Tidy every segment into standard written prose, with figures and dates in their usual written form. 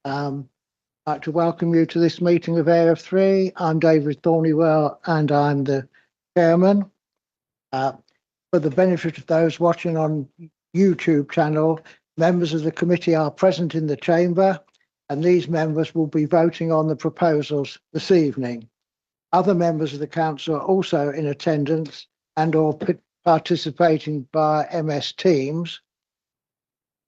I'd like to welcome you to this meeting of AF3. I'm David Thornywell and I'm the chairman. For the benefit of those watching on YouTube channel, members of the committee are present in the chamber and these members will be voting on the proposals this evening. Other members of the council are also in attendance and or participating via MS Teams,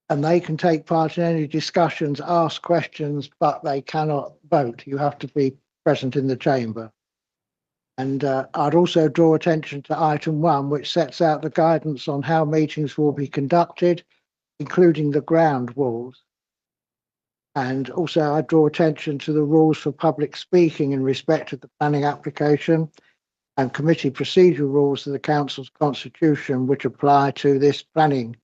and they can take part in any discussions, ask questions, but they cannot vote. You have to be present in the chamber. And I'd also draw attention to item 1, which sets out the guidance on how meetings will be conducted, including the ground rules. And also I draw attention to the rules for public speaking in respect of the planning application and committee procedure rules of the council's constitution, which apply to this planning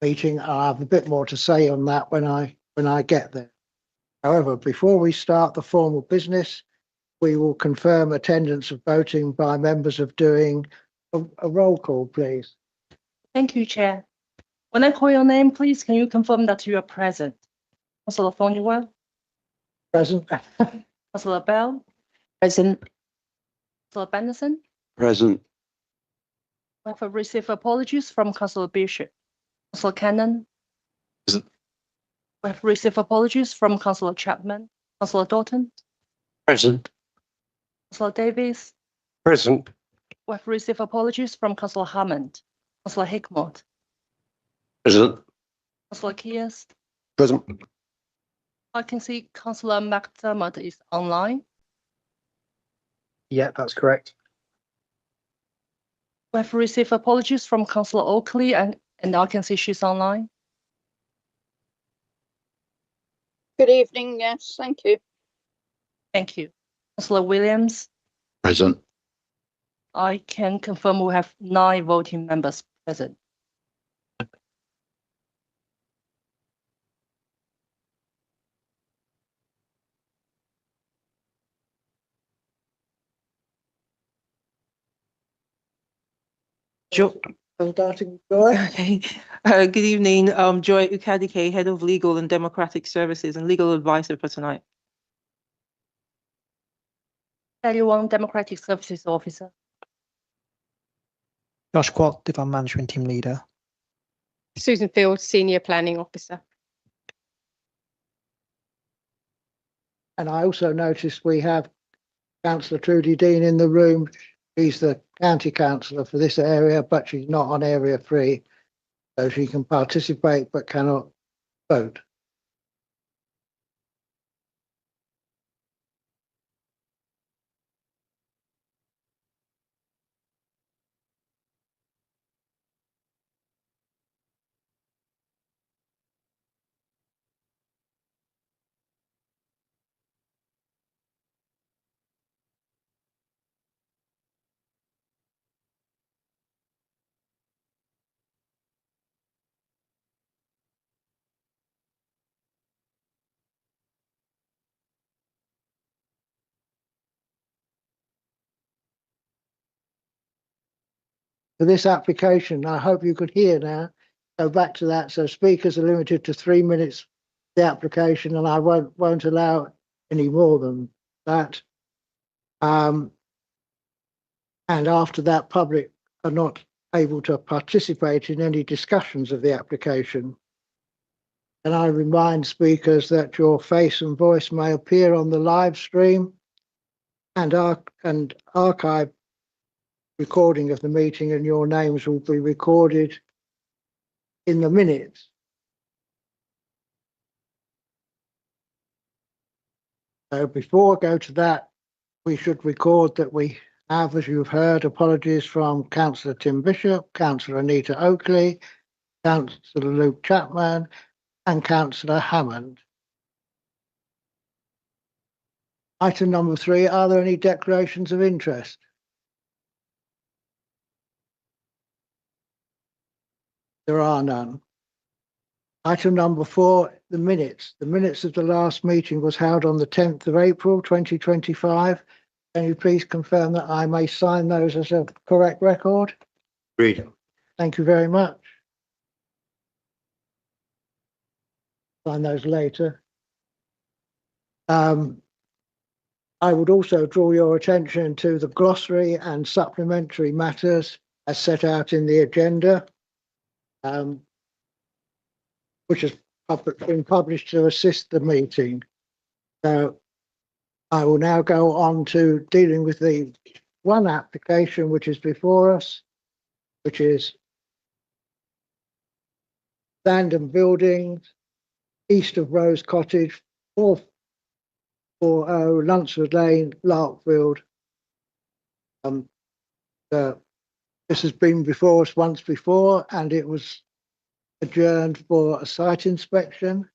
meeting. I'll have a bit more to say on that when I get there. However, before we start the formal business, we will confirm attendance of voting by members of doing a roll call, please. Thank you, Chair. When I call your name, please, can you confirm that you are present? Councillor Thornywell? Present. Councillor Bell? Present. Councillor Benderson? Present. We have received apologies from Councillor Bishop. Councillor Cannon? Present. We have received apologies from Councillor Chapman. Councillor Doughton? Present. Councillor Davies? Present. We have received apologies from Councillor Hammond. Councillor Hickmott? Present. Councillor Kears? Present. I can see Councillor McDermott is online. Yeah, that's correct. We have received apologies from Councillor Oakley and I can see she's online. Good evening. Yes, thank you. Thank you. Councillor Williams? Present. I can confirm we have 9 voting members present. Starting, Joy. Okay. Good evening. Joy Ukadike, Head of Legal and Democratic Services and Legal Advisor for tonight. Anyone Democratic Services Officer? Josh Quat, Divan Management Team Leader. Susan Field, Senior Planning Officer. And I also noticed we have Councillor Trudy Dean in the room. She's the county councillor for this area, but she's not on area 3, so she can participate but cannot vote. For this application, I hope you could hear now. Go back to that. So speakers are limited to 3 minutes the application, and I won't allow any more than that. And after that, public are not able to participate in any discussions of the application. And I remind speakers that your face and voice may appear on the live stream and archive recording of the meeting, and your names will be recorded in the minutes. So before I go to that, we should record that we have, as you've heard, apologies from Councillor Tim Bishop, Councillor Anita Oakley, Councillor Luke Chapman and Councillor Hammond. Item number 3, are there any declarations of interest? There are none. Item number 4, the minutes. The minutes of the last meeting was held on the 10th of April 2025. Can you please confirm that I may sign those as a correct record? Agreed. Thank you very much. Sign those later. I would also draw your attention to the glossary and supplementary matters as set out in the agenda, which has been published to assist the meeting. So I will now go on to dealing with the one application which is before us, which is land and buildings east of Rose Cottage, 440 Lunsford Lane, Larkfield. This has been before us once before, and it was adjourned for a site inspection.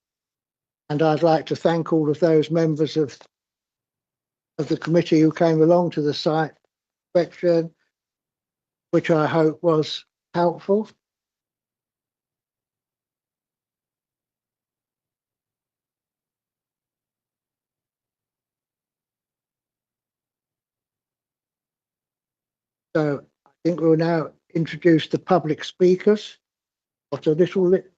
And I'd like to thank all of those members of the committee who came along to the site inspection, which I hope was helpful. So I think we'll now introduce the public speakers. What a little bit.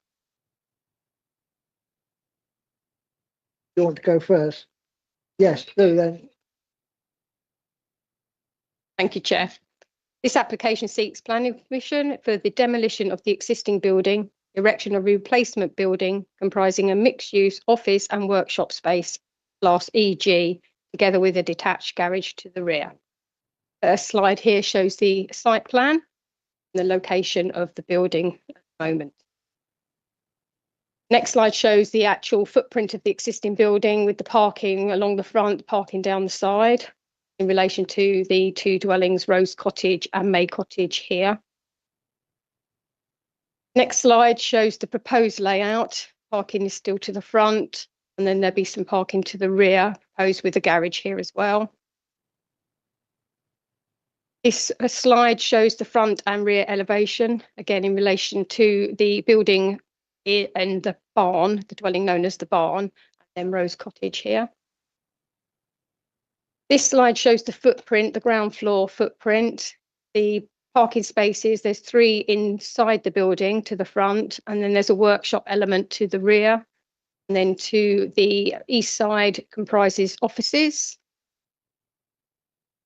You want to go first? Yes, do then. Thank you, Chair. This application seeks planning permission for the demolition of the existing building, erection of a replacement building comprising a mixed-use office and workshop space, class EG, together with a detached garage to the rear. A slide here shows the site plan and the location of the building at the moment. Next slide shows the actual footprint of the existing building with the parking along the front, parking down the side in relation to the two dwellings, Rose Cottage and May Cottage here. Next slide shows the proposed layout. Parking is still to the front, and then there'll be some parking to the rear, proposed with a garage here as well. This slide shows the front and rear elevation, again in relation to the building and the barn, the dwelling known as the barn, and then Rose Cottage here. This slide shows the footprint, the ground floor footprint, the parking spaces. There's 3 inside the building to the front, and then there's a workshop element to the rear. And then to the east side comprises offices.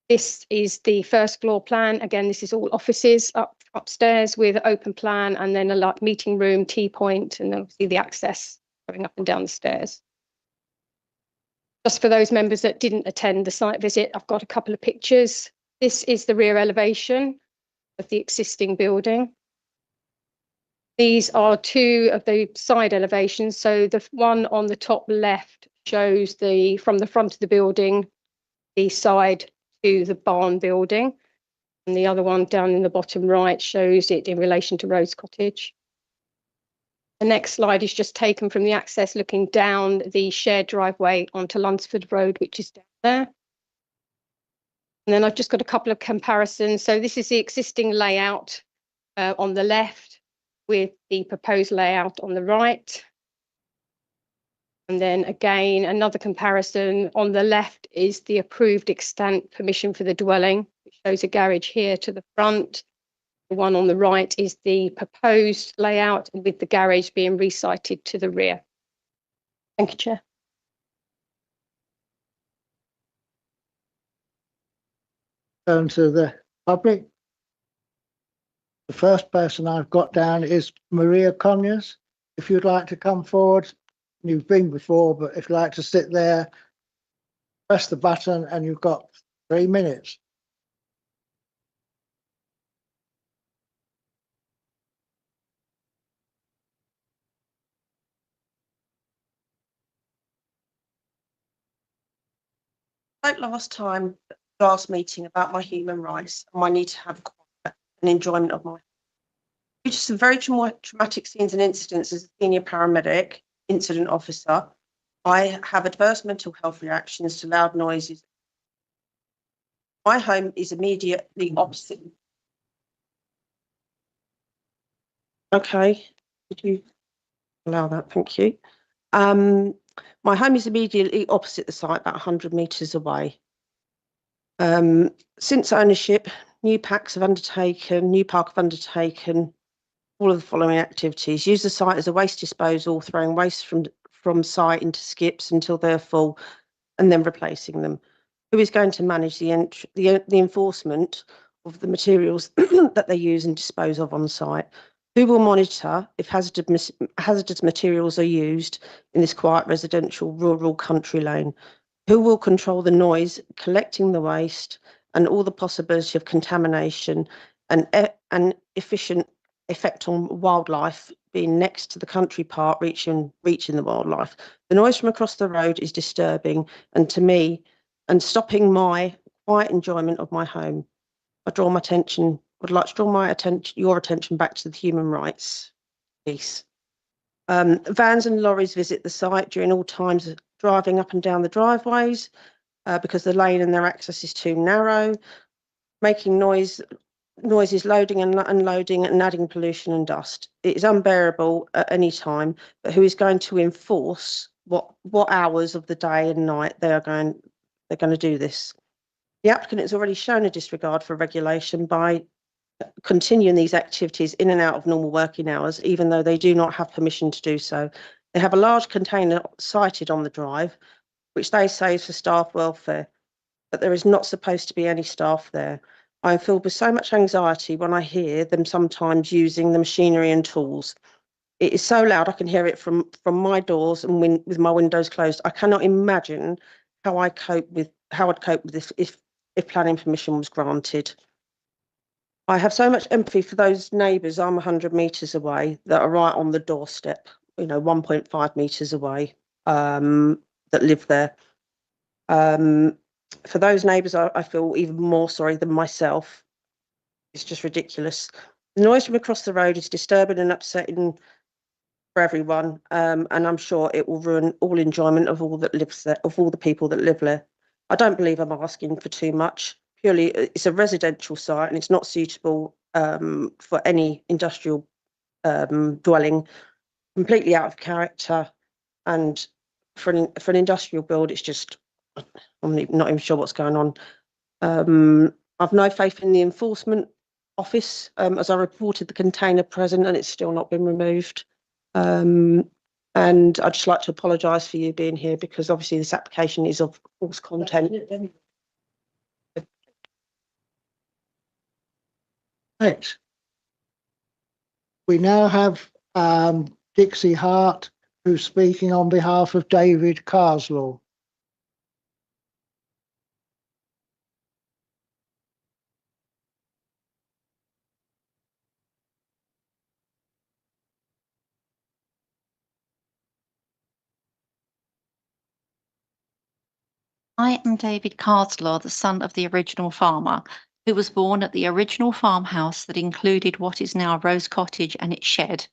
This is the first floor plan. Again, this is all offices upstairs with open plan, and then a meeting room, tea point, and then obviously the access going up and down the stairs. Just for those members that didn't attend the site visit, I've got a couple of pictures. This is the rear elevation of the existing building. These are 2 of the side elevations. So the one on the top left shows from the front of the building, the side to the barn building. And the other one down in the bottom right shows it in relation to Rose Cottage. The next slide is just taken from the access looking down the shared driveway onto Lunsford Road, which is down there. And then I've just got a couple of comparisons. So this is the existing layout on the left with the proposed layout on the right. And then again, another comparison on the left is the approved extent permission for the dwelling, which shows a garage here to the front. The one on the right is the proposed layout with the garage being resited to the rear. Thank you, Chair. Turn to the public. The first person I've got down is Maria Conyers. If you'd like to come forward, you've been before, but if you'd like to sit there, press the button and you've got 3 minutes. Like last meeting about my human rights and my need to have quiet and enjoyment of my. Due to some very traumatic scenes and incidents as a senior paramedic, incident officer, I have adverse mental health reactions to loud noises. My home is immediately opposite. Okay, could you allow that? Thank you. My home is immediately opposite the site, about 100 metres away. Since ownership, New Park have undertaken all of the following activities. Use the site as a waste disposal, throwing waste from site into skips until they're full. and then replacing them? Who is going to manage the enforcement of the materials that they use and dispose of on site? Who will monitor if hazardous materials are used in this quiet residential rural country lane? Who will control the noise, collecting the waste, and all the possibility of contamination and efficient effect on wildlife being next to the country park, reaching the wildlife? The noise from across the road is disturbing, and to me, and stopping my quiet enjoyment of my home. Would like to draw your attention back to the human rights piece. Vans and lorries visit the site during all times, driving up and down the driveways because the lane and their access is too narrow, making noises loading and unloading and adding pollution and dust. It is unbearable at any time, but who is going to enforce what hours of the day and night they're going to do this? The applicant has already shown a disregard for regulation by continuing these activities in and out of normal working hours, even though they do not have permission to do so. They have a large container sited on the drive, which they say is for staff welfare, but there is not supposed to be any staff there. I am filled with so much anxiety when I hear them sometimes using the machinery and tools. It is so loud I can hear it from my doors and with my windows closed. I cannot imagine how I'd cope with this if planning permission was granted. I have so much empathy for those neighbours. I'm 100 metres away that are right on the doorstep, 1.5 metres away, that live there. For those neighbours, I feel even more sorry than myself. It's just ridiculous. The noise from across the road is disturbing and upsetting for everyone, and I'm sure it will ruin all enjoyment of all the people that live there. I don't believe I'm asking for too much. Purely, it's a residential site and it's not suitable for any industrial dwelling. Completely out of character, and for an industrial build, it's just, I'm not even sure what's going on. I've no faith in the enforcement office, as I reported the container present and it's still not been removed. And I'd just like to apologise for you being here, because obviously this application is of false content. Thanks. We now have Dixie Hart, who's speaking on behalf of David Carslaw. I am David Carslaw, the son of the original farmer, who was born at the original farmhouse that included what is now Rose Cottage and its shed.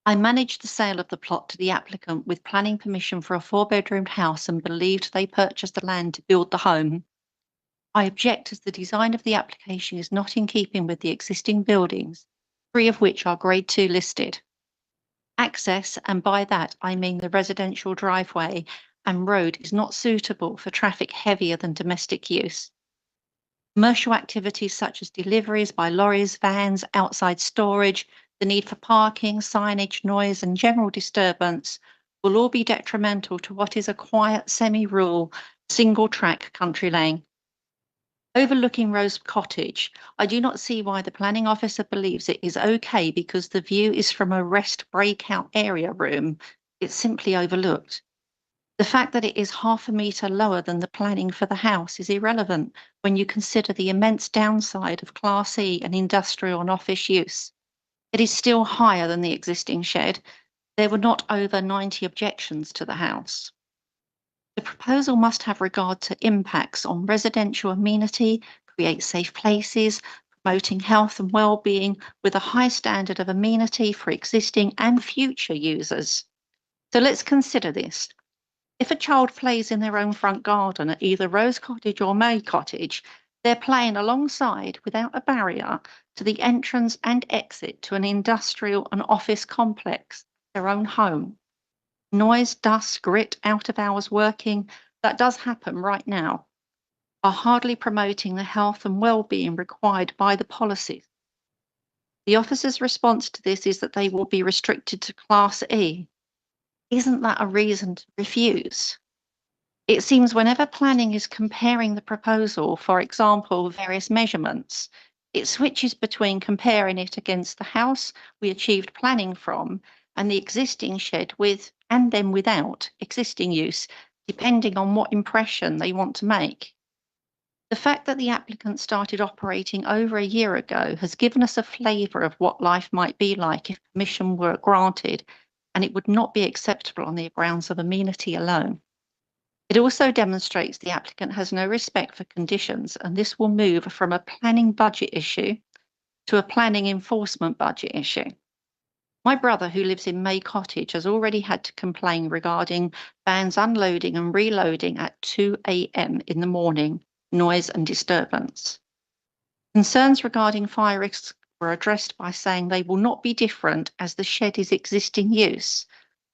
I managed the sale of the plot to the applicant with planning permission for a 4-bedroomed house and believed they purchased the land to build the home. I object as the design of the application is not in keeping with the existing buildings, 3 of which are Grade 2 listed. Access, and by that I mean the residential driveway and road, is not suitable for traffic heavier than domestic use. Commercial activities such as deliveries by lorries, vans, outside storage, the need for parking, signage, noise, and general disturbance will all be detrimental to what is a quiet, semi-rural, single-track country lane. Overlooking Rose Cottage, I do not see why the planning officer believes it is okay because the view is from a rest breakout area room. It's simply overlooked. The fact that it is 0.5 metre lower than the planning for the house is irrelevant when you consider the immense downside of Class E and industrial and office use. It is still higher than the existing shed. There were not over 90 objections to the house. The proposal must have regard to impacts on residential amenity, create safe places, promoting health and well-being with a high standard of amenity for existing and future users. So let's consider this. If a child plays in their own front garden at either Rose Cottage or May Cottage, they're playing alongside without a barrier to the entrance and exit to an industrial and office complex, their own home. Noise, dust, grit, out of hours working, that does happen right now, are hardly promoting the health and well-being required by the policies. The officer's response to this is that they will be restricted to Class E. Isn't that a reason to refuse? It seems whenever planning is comparing the proposal, for example, various measurements, it switches between comparing it against the house we achieved planning from and the existing shed with and then without existing use, depending on what impression they want to make. The fact that the applicant started operating over a year ago has given us a flavour of what life might be like if permission were granted, and it would not be acceptable on the grounds of amenity alone. It also demonstrates the applicant has no respect for conditions, and this will move from a planning budget issue to a planning enforcement budget issue. My brother, who lives in May Cottage, has already had to complain regarding vans unloading and reloading at 2 a.m. in the morning, noise and disturbance. Concerns regarding fire risks were addressed by saying they will not be different as the shed is existing use.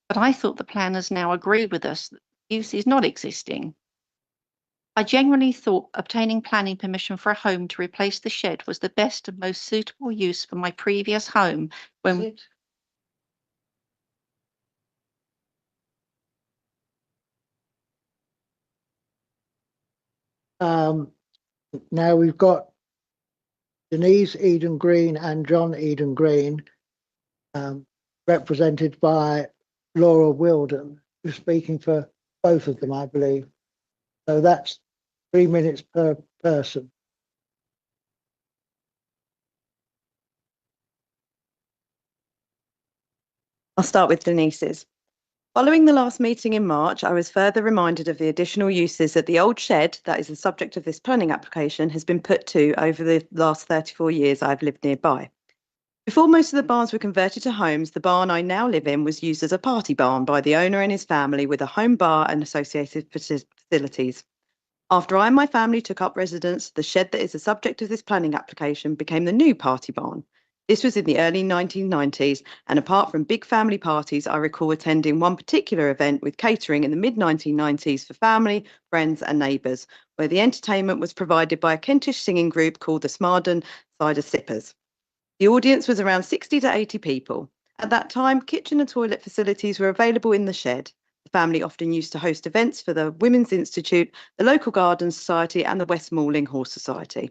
But I thought the planners now agree with us that use is not existing. I genuinely thought obtaining planning permission for a home to replace the shed was the best and most suitable use for my previous home when Now we've got Denise Eden Green and John Eden Green, represented by Laura Wilden, who's speaking for both of them, I believe. So that's 3 minutes per person. I'll start with Denise's. Following the last meeting in March, I was further reminded of the additional uses that the old shed, that is the subject of this planning application, has been put to over the last 34 years I've lived nearby. Before most of the barns were converted to homes, the barn I now live in was used as a party barn by the owner and his family with a home bar and associated facilities. After I and my family took up residence, the shed that is the subject of this planning application became the new party barn. This was in the early 1990s, and apart from big family parties, I recall attending one particular event with catering in the mid-1990s for family, friends and neighbours, where the entertainment was provided by a Kentish singing group called the Smarden Cider Sippers. The audience was around 60 to 80 people. At that time, kitchen and toilet facilities were available in the shed. The family often used to host events for the Women's Institute, the local Garden Society and the West Malling Horse Society.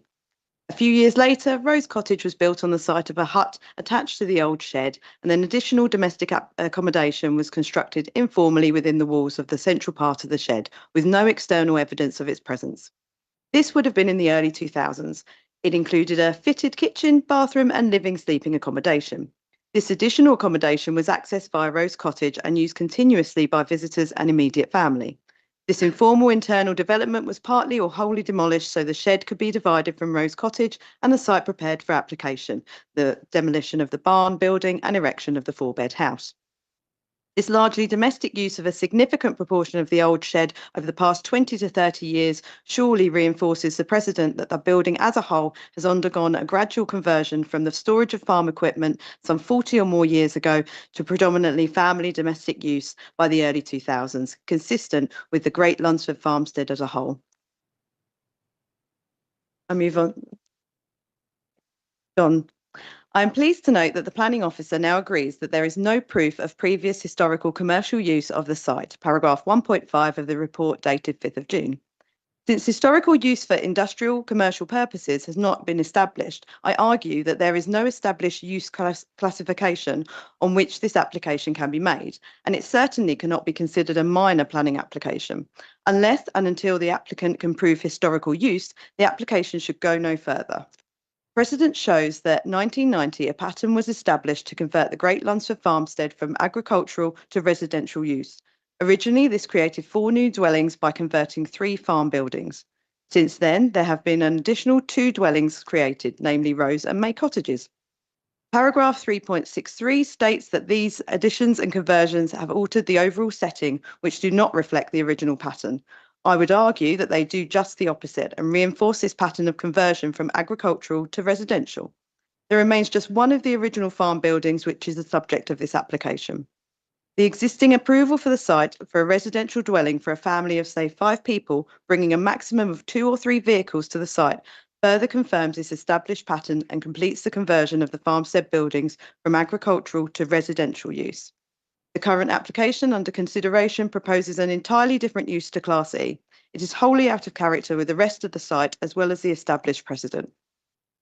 A few years later, Rose Cottage was built on the site of a hut attached to the old shed, and then additional domestic accommodation was constructed informally within the walls of the central part of the shed, with no external evidence of its presence. This would have been in the early 2000s. It included a fitted kitchen, bathroom and living sleeping accommodation. This additional accommodation was accessed via Rose Cottage and used continuously by visitors and immediate family. This informal internal development was partly or wholly demolished so the shed could be divided from Rose Cottage and the site prepared for application, the demolition of the barn building and erection of the 4-bed house. This largely domestic use of a significant proportion of the old shed over the past 20 to 30 years surely reinforces the precedent that the building as a whole has undergone a gradual conversion from the storage of farm equipment some 40 or more years ago to predominantly family domestic use by the early 2000s, consistent with the Great Lunsford farmstead as a whole. I move on. John. I am pleased to note that the planning officer now agrees that there is no proof of previous historical commercial use of the site, paragraph 1.5 of the report dated 5th of June. Since historical use for industrial commercial purposes has not been established, I argue that there is no established use classification on which this application can be made, and it certainly cannot be considered a minor planning application. Unless and until the applicant can prove historical use, the application should go no further. Precedent shows that 1990 a pattern was established to convert the Great Lunsford farmstead from agricultural to residential use. Originally, this created 4 new dwellings by converting 3 farm buildings. Since then, there have been an additional 2 dwellings created, namely Rose and May cottages. Paragraph 3.63 states that these additions and conversions have altered the overall setting, which do not reflect the original pattern. I would argue that they do just the opposite and reinforce this pattern of conversion from agricultural to residential. There remains just one of the original farm buildings which is the subject of this application. The existing approval for the site for a residential dwelling for a family of, say, 5 people, bringing a maximum of 2 or 3 vehicles to the site, further confirms this established pattern and completes the conversion of the farmstead buildings from agricultural to residential use. The current application under consideration proposes an entirely different use to Class E. It is wholly out of character with the rest of the site as well as the established precedent.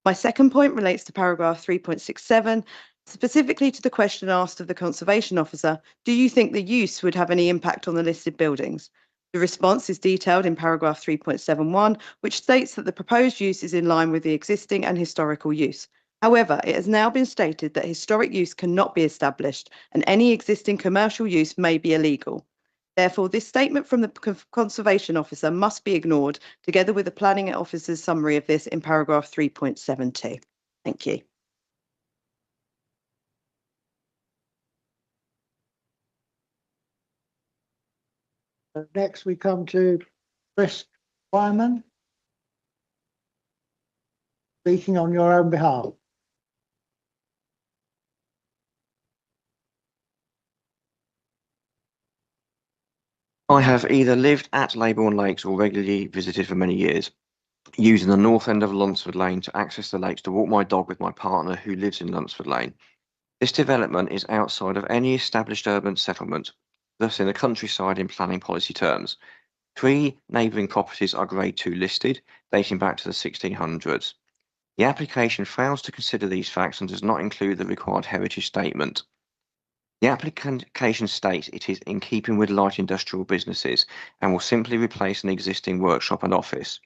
My second point relates to paragraph 3.67, specifically to the question asked of the Conservation Officer, do you think the use would have any impact on the listed buildings? The response is detailed in paragraph 3.71, which states that the proposed use is in line with the existing and historical use. However, it has now been stated that historic use cannot be established and any existing commercial use may be illegal. Therefore, this statement from the Conservation Officer must be ignored, together with the Planning Officer's summary of this in paragraph 3.72. Thank you. Next, we come to Chris Wyman, speaking on your own behalf. I have either lived at Leybourne Lakes or regularly visited for many years, using the north end of Lunsford Lane to access the lakes to walk my dog with my partner who lives in Lunsford Lane. This development is outside of any established urban settlement, thus in the countryside in planning policy terms. 3 neighbouring properties are Grade 2 listed, dating back to the 1600s. The application fails to consider these facts and does not include the required heritage statement. The application states it is in keeping with light industrial businesses and will simply replace an existing workshop and office.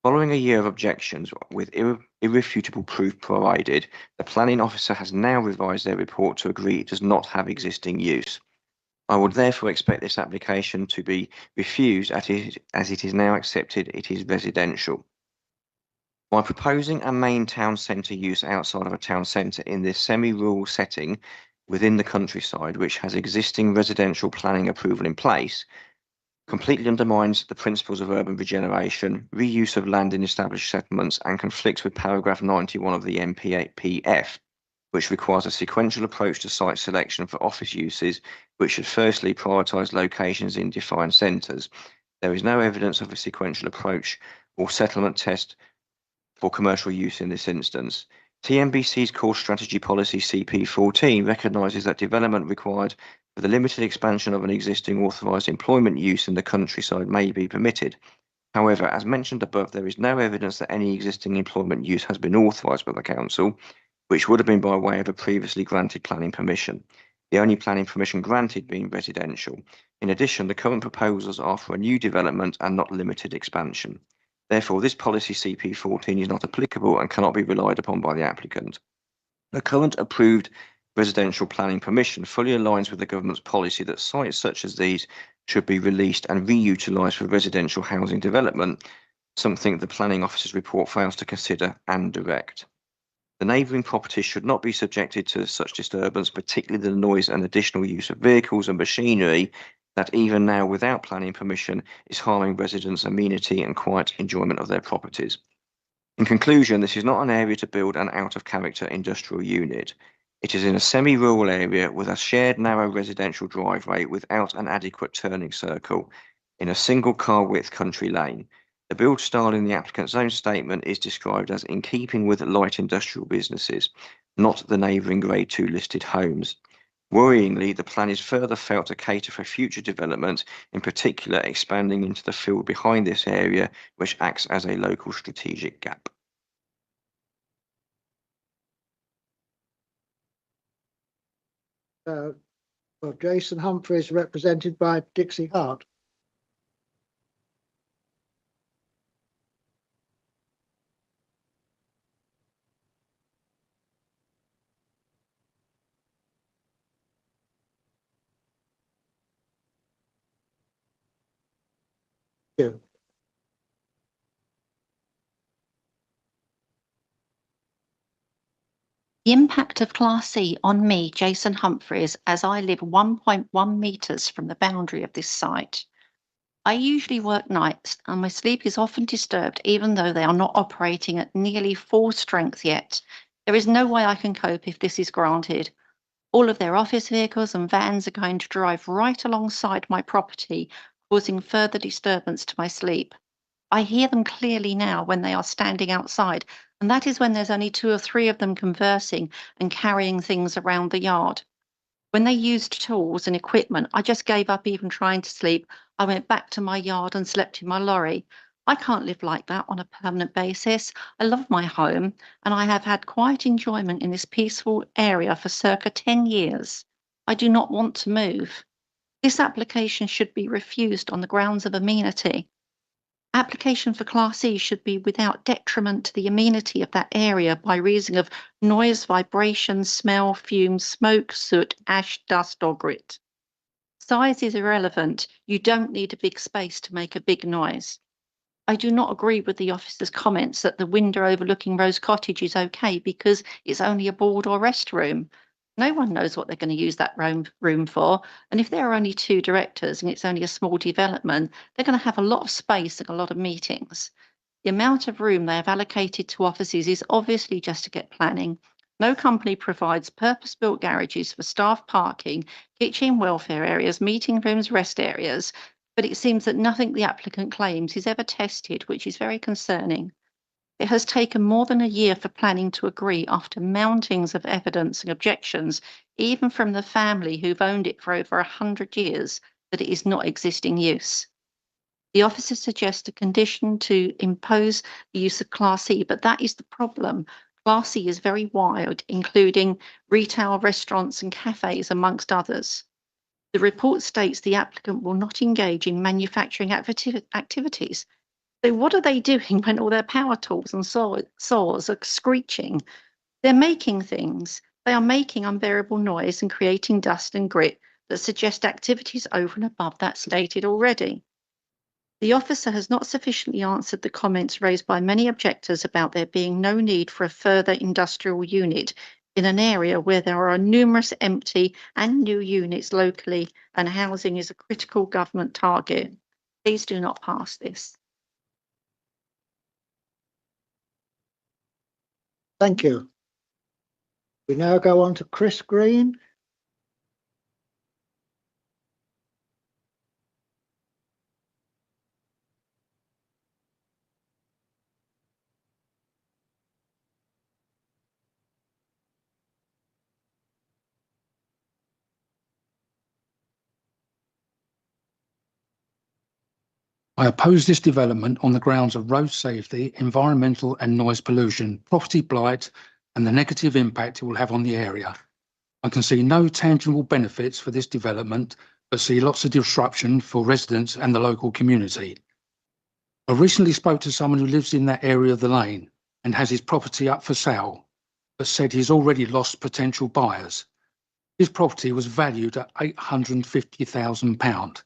Following a year of objections with irrefutable proof provided, the planning officer has now revised their report to agree it does not have existing use. I would therefore expect this application to be refused as it is now accepted it is residential. By proposing a main town centre use outside of a town centre in this semi-rural setting within the countryside, which has existing residential planning approval in place, completely undermines the principles of urban regeneration, reuse of land in established settlements, and conflicts with paragraph 91 of the NPF, which requires a sequential approach to site selection for office uses, which should firstly prioritise locations in defined centres. There is no evidence of a sequential approach or settlement test for commercial use in this instance. TNBC's core strategy policy CP14 recognises that development required for the limited expansion of an existing authorised employment use in the countryside may be permitted. However, as mentioned above, there is no evidence that any existing employment use has been authorised by the council, which would have been by way of a previously granted planning permission, the only planning permission granted being residential. In addition, the current proposals are for a new development and not limited expansion. Therefore, this policy CP14 is not applicable and cannot be relied upon by the applicant. The current approved residential planning permission fully aligns with the government's policy that sites such as these should be released and reutilised for residential housing development, something the planning officer's report fails to consider and direct. The neighbouring properties should not be subjected to such disturbance, particularly the noise and additional use of vehicles and machinery that even now without planning permission is harming residents' amenity and quiet enjoyment of their properties. In conclusion, this is not an area to build an out-of-character industrial unit. It is in a semi-rural area with a shared narrow residential driveway without an adequate turning circle in a single car width country lane. The build style in the applicant's own statement is described as in keeping with light industrial businesses, not the neighbouring Grade 2 listed homes. Worryingly, the plan is further felt to cater for future development, in particular expanding into the field behind this area, which acts as a local strategic gap. Well, Jason Humphreys, represented by Dixie Hart. Thank you. The impact of Class C on me, Jason Humphreys, as I live 1.1 metres from the boundary of this site. I usually work nights and my sleep is often disturbed even though they are not operating at nearly full strength yet. There is no way I can cope if this is granted. All of their office vehicles and vans are going to drive right alongside my property, causing further disturbance to my sleep. I hear them clearly now when they are standing outside, and that is when there's only 2 or 3 of them conversing and carrying things around the yard. When they used tools and equipment, I just gave up even trying to sleep. I went back to my yard and slept in my lorry. I can't live like that on a permanent basis. I love my home and I have had quiet enjoyment in this peaceful area for circa 10 years. I do not want to move. This application should be refused on the grounds of amenity. Application for Class E should be without detriment to the amenity of that area by reason of noise, vibration, smell, fumes, smoke, soot, ash, dust, or grit. Size is irrelevant. You don't need a big space to make a big noise. I do not agree with the officer's comments that the window overlooking Rose Cottage is okay because it's only a board or rest room. No one knows what they're going to use that room for. And if there are only 2 directors and it's only a small development, they're going to have a lot of space and a lot of meetings. The amount of room they have allocated to offices is obviously just to get planning. No company provides purpose-built garages for staff parking, kitchen welfare areas, meeting rooms, rest areas. But it seems that nothing the applicant claims is ever tested, which is very concerning. It has taken more than a year for planning to agree after mountings of evidence and objections, even from the family who've owned it for over 100 years, that it is not existing use. The officer suggests a condition to impose the use of Class E, but that is the problem. Class E is very wide, including retail, restaurants and cafes, amongst others. The report states the applicant will not engage in manufacturing activities. So what are they doing when all their power tools and saws are screeching? They're making things. They are making unbearable noise and creating dust and grit that suggest activities over and above that stated already. The officer has not sufficiently answered the comments raised by many objectors about there being no need for a further industrial unit in an area where there are numerous empty and new units locally and housing is a critical government target. Please do not pass this. Thank you. We now go on to Chris Green. I oppose this development on the grounds of road safety, environmental and noise pollution, property blight, and the negative impact it will have on the area. I can see no tangible benefits for this development, but see lots of disruption for residents and the local community. I recently spoke to someone who lives in that area of the lane and has his property up for sale, but said he's already lost potential buyers. His property was valued at £850,000.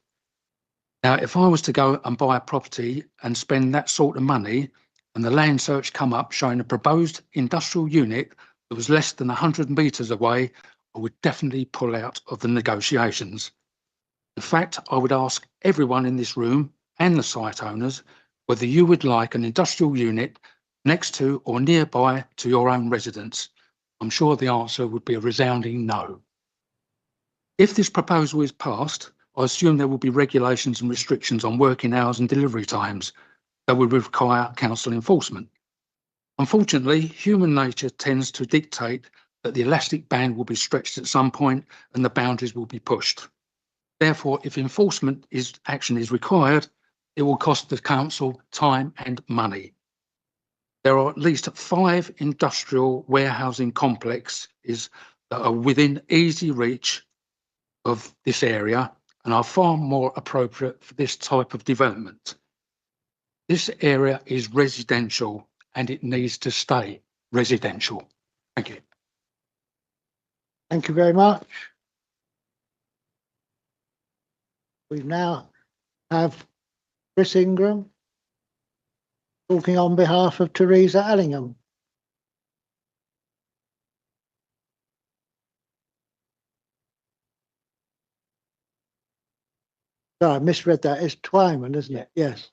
Now, if I was to go and buy a property and spend that sort of money and the land search come up showing a proposed industrial unit that was less than 100 metres away, I would definitely pull out of the negotiations. In fact, I would ask everyone in this room and the site owners whether you would like an industrial unit next to or nearby to your own residence. I'm sure the answer would be a resounding no. If this proposal is passed, I assume there will be regulations and restrictions on working hours and delivery times that would require council enforcement. Unfortunately, human nature tends to dictate that the elastic band will be stretched at some point and the boundaries will be pushed. Therefore, if enforcement action is required, it will cost the council time and money. There are at least 5 industrial warehousing complexes that are within easy reach of this area and are far more appropriate for this type of development. This area is residential and it needs to stay residential. Thank you. Thank you very much. We now have Chris Ingram talking on behalf of Teresa Allingham. Sorry, I misread that. It's Twyman, isn't it? Yes.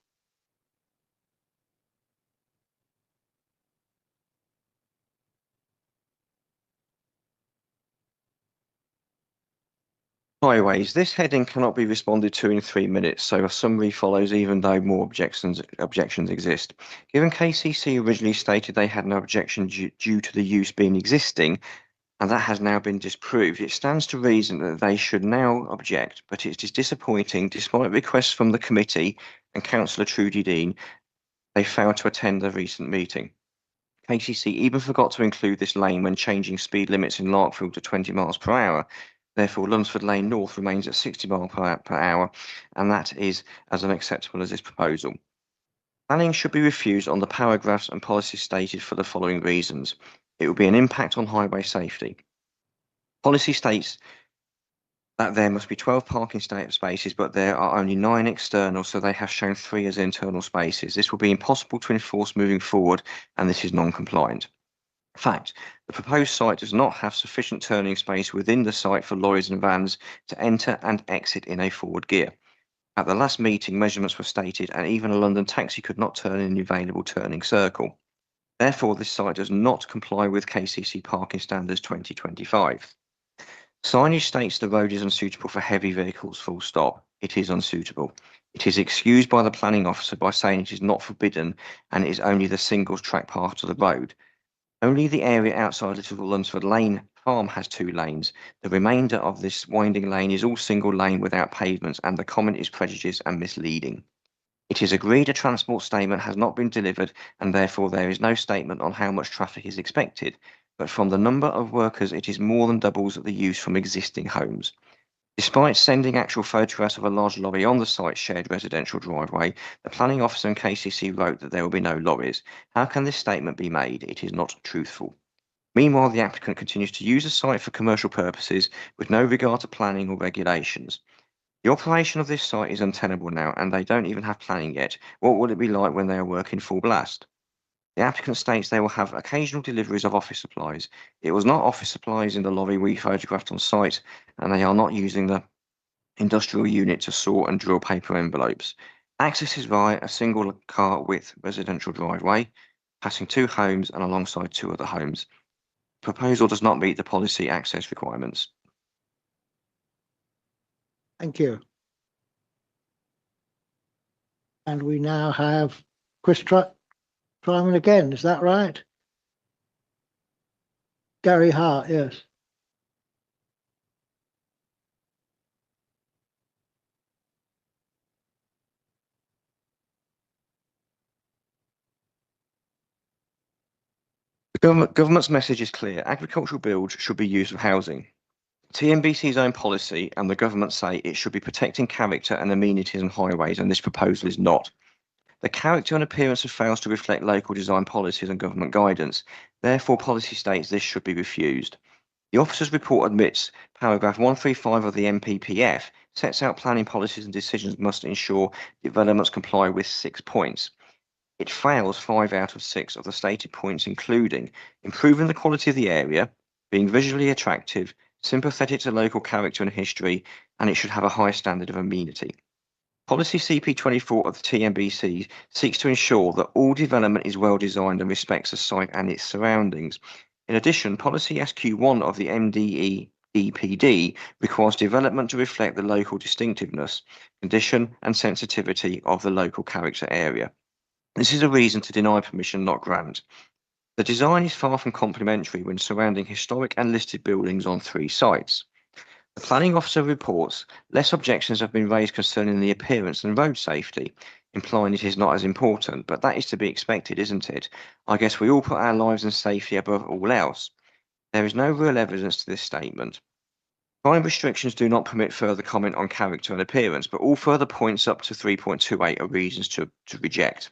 Highways. This heading cannot be responded to in 3 minutes, so a summary follows even though more objections exist. Given KCC originally stated they had no objection due to the use being existing and that has now been disproved. It stands to reason that they should now object, but it is disappointing, despite requests from the committee and Councillor Trudy Dean, they failed to attend the recent meeting. KCC even forgot to include this lane when changing speed limits in Larkfield to 20 miles per hour. Therefore, Lunsford Lane North remains at 60 miles per hour, and that is as unacceptable as this proposal. Planning should be refused on the paragraphs and policies stated for the following reasons. It will be an impact on highway safety. Policy states that there must be 12 parking spaces, but there are only 9 external, so they have shown 3 as internal spaces. This will be impossible to enforce moving forward, and this is non-compliant. Fact, the proposed site does not have sufficient turning space within the site for lorries and vans to enter and exit in a forward gear. At the last meeting, measurements were stated, and even a London taxi could not turn in the available turning circle. Therefore, this site does not comply with KCC Parking Standards 2025. Signage states the road is unsuitable for heavy vehicles, full stop. It is unsuitable. It is excused by the planning officer by saying it is not forbidden and it is only the singles track part of the road. Only the area outside Little Lunsford Lane Farm has 2 lanes. The remainder of this winding lane is all single lane without pavements, and the comment is prejudiced and misleading. It is agreed a transport statement has not been delivered, and therefore there is no statement on how much traffic is expected. But from the number of workers, it is more than doubles the use from existing homes. Despite sending actual photographs of a large lorry on the site's shared residential driveway, the planning officer and KCC wrote that there will be no lorries. How can this statement be made? It is not truthful. Meanwhile, the applicant continues to use the site for commercial purposes with no regard to planning or regulations. The operation of this site is untenable now, and they don't even have planning yet. What will it be like when they are working full blast? The applicant states they will have occasional deliveries of office supplies. It was not office supplies in the lorry we photographed on site, and they are not using the industrial unit to sort and drill paper envelopes. Access is via a single car width residential driveway, passing 2 homes and alongside 2 other homes. The proposal does not meet the policy access requirements. Thank you. And we now have Chris Tryman again, is that right? Gary Hart, yes. The government's message is clear. Agricultural builds should be used for housing. TNBC's own policy and the government say it should be protecting character and amenities on highways, and this proposal is not. The character and appearance fails to reflect local design policies and government guidance. Therefore, policy states this should be refused. The officer's report admits paragraph 135 of the MPPF sets out planning policies and decisions must ensure developments comply with 6 points. It fails 5 out of 6 of the stated points, including improving the quality of the area, being visually attractive, sympathetic to local character and history, and it should have a high standard of amenity. Policy CP24 of the TNBC seeks to ensure that all development is well designed and respects the site and its surroundings. In addition, Policy SQ1 of the MDE EPD requires development to reflect the local distinctiveness, condition and sensitivity of the local character area. This is a reason to deny permission, not grant. The design is far from complementary when surrounding historic and listed buildings on 3 sites. The planning officer reports less objections have been raised concerning the appearance and road safety, implying it is not as important, but that is to be expected, isn't it? I guess we all put our lives and safety above all else. There is no real evidence to this statement. Time restrictions do not permit further comment on character and appearance, but all further points up to 3.28 are reasons to reject.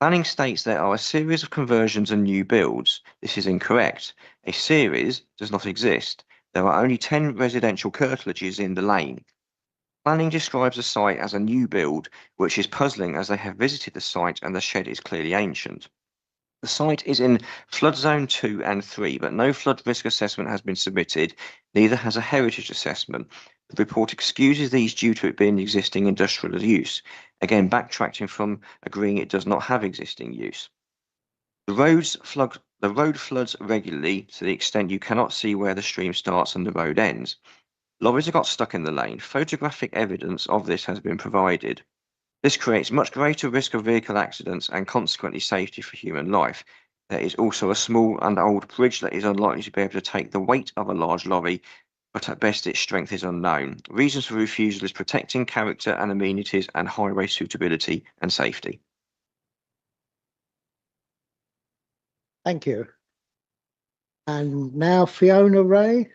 Planning states there are a series of conversions and new builds. This is incorrect. A series does not exist. There are only 10 residential curtilages in the lane. Planning describes the site as a new build, which is puzzling as they have visited the site and the shed is clearly ancient. The site is in flood zone 2 and 3, but no flood risk assessment has been submitted, neither has a heritage assessment. The report excuses these due to it being existing industrial use, again backtracking from agreeing it does not have existing use. The road floods regularly to the extent you cannot see where the stream starts and the road ends. Lorries have got stuck in the lane. Photographic evidence of this has been provided. This creates much greater risk of vehicle accidents and consequently safety for human life. There is also a small and old bridge that is unlikely to be able to take the weight of a large lorry, but at best its strength is unknown. Reasons for refusal is protecting character and amenities and highway suitability and safety. Thank you. And now Fiona Ray.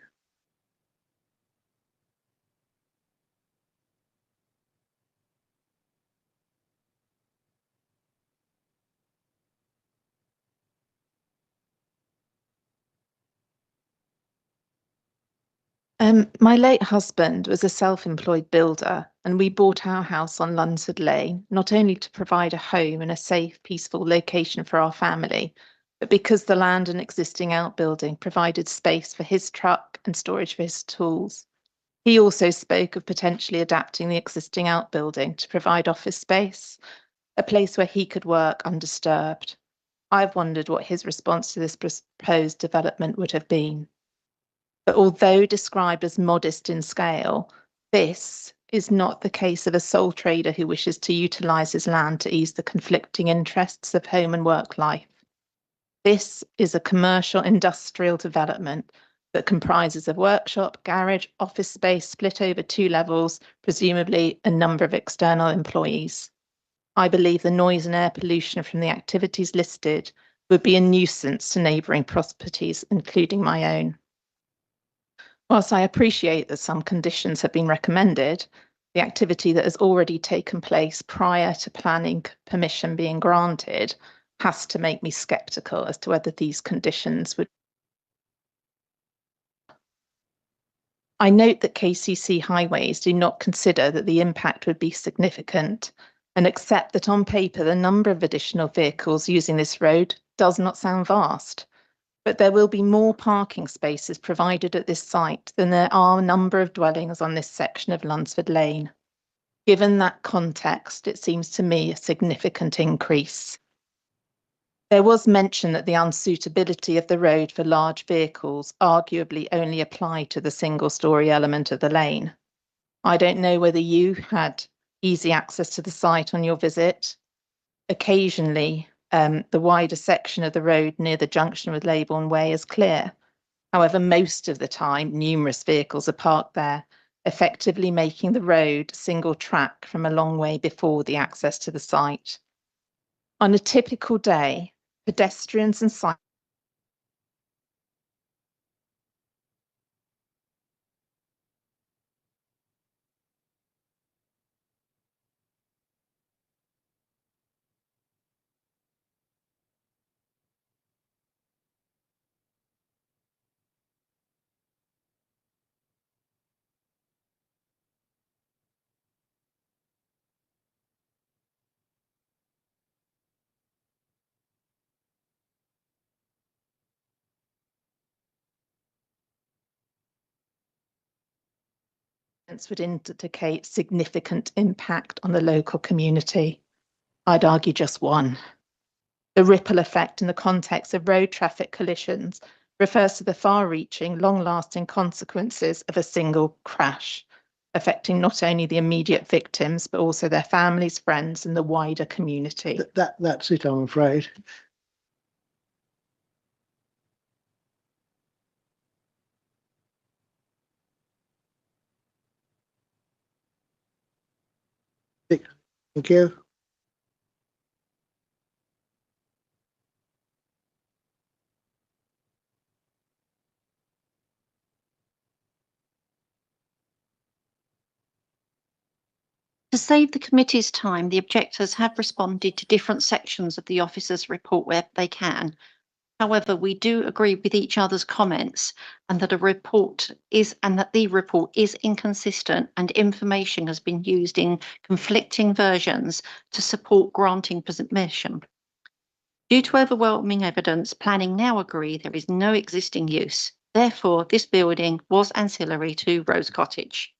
My late husband was a self-employed builder, and we bought our house on Lunsford Lane, not only to provide a home and a safe, peaceful location for our family, but because the land and existing outbuilding provided space for his truck and storage for his tools. He also spoke of potentially adapting the existing outbuilding to provide office space, a place where he could work undisturbed. I've wondered what his response to this proposed development would have been. But although described as modest in scale, this is not the case of a sole trader who wishes to utilise his land to ease the conflicting interests of home and work life. This is a commercial industrial development that comprises a workshop, garage, office space split over 2 levels, presumably a number of external employees. I believe the noise and air pollution from the activities listed would be a nuisance to neighbouring properties, including my own. Whilst I appreciate that some conditions have been recommended, the activity that has already taken place prior to planning permission being granted has to make me sceptical as to whether these conditions would. I note that KCC Highways do not consider that the impact would be significant and accept that on paper the number of additional vehicles using this road does not sound vast. But there will be more parking spaces provided at this site than there are a number of dwellings on this section of Lunsford Lane. Given that context, it seems to me a significant increase. There was mention that the unsuitability of the road for large vehicles arguably only applied to the single-storey element of the lane. I don't know whether you had easy access to the site on your visit. Occasionally, the wider section of the road near the junction with Leybourne Way is clear. However, most of the time, numerous vehicles are parked there, effectively making the road single track from a long way before the access to the site. On a typical day, pedestrians and cyclists would indicate significant impact on the local community. I'd argue just one. The ripple effect in the context of road traffic collisions refers to the far-reaching, long-lasting consequences of a single crash, affecting not only the immediate victims, but also their families, friends, and the wider community. That's it, I'm afraid. Thank you. To save the committee's time, the objectors have responded to different sections of the officer's report where they can. However, we do agree with each other's comments and that the report is inconsistent and information has been used in conflicting versions to support granting permission. Due to overwhelming evidence, planning now agree there is no existing use. Therefore, this building was ancillary to Rose Cottage.